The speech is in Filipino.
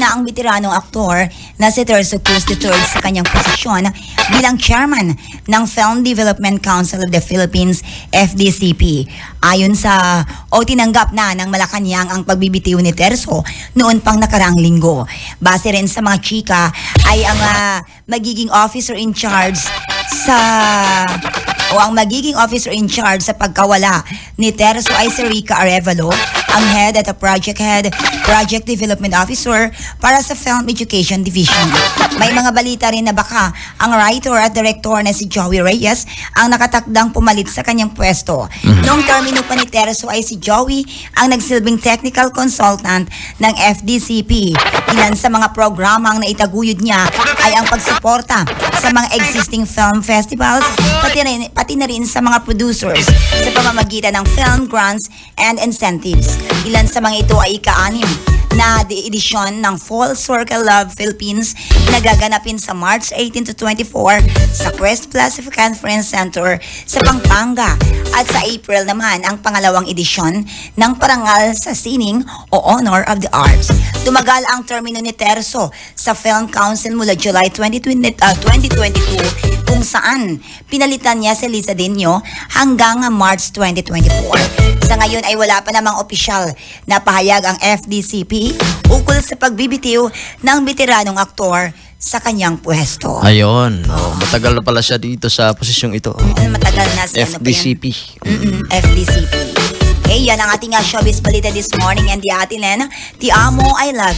na ang veteranong aktor na si Terzo Cruz III sa kanyang posisyon bilang chairman ng Film Development Council of the Philippines, FDCP. Ayon sa tinanggap na ng Malacanang ang pagbibitiw ni Terzo noon pang nakaraang linggo. Base rin sa mga chika ay ang magiging officer in charge sa pagkawala ni Terzo ay si Rica Arevalo, ang project development officer para sa Film Education Division. May mga balita rin na baka ang writer at director na si Joey Reyes ang nakatakdang pumalit sa kanyang pwesto. Noong termino pa ni Terzo ay si Joey ang nagsilbing technical consultant ng FDCP. Ilan sa mga programang na itaguyod niya ay ang pagsuporta sa mga existing film festivals, pati na rin sa mga producers sa pamamagitan ng film grants and incentives. Ilan sa mga ito ay ika-6 na edisyon ng Fall Circle Love Philippines na gaganapin sa March 18 to 24 sa Quest Pacific Conference Center sa Pampanga, at sa April naman ang pangalawang edisyon ng Parangal sa Sining o Honor of the Arts. Tumagal ang termino ni Terzo sa Film Council mula July 2022 kung saan pinalitan niya si Liza Dino hanggang March 2024. Sa ngayon ay wala pa namang opisyal na pahayag ang FDCP ukol sa pagbibitiw ng veteranong aktor sa kanyang pwesto. Ayun. Matagal na pala siya dito sa posisyong ito. Matagal na sa FDCP. FDCP. Okay, yan ang ating showbiz balita this morning, and di atin Ti amo, I love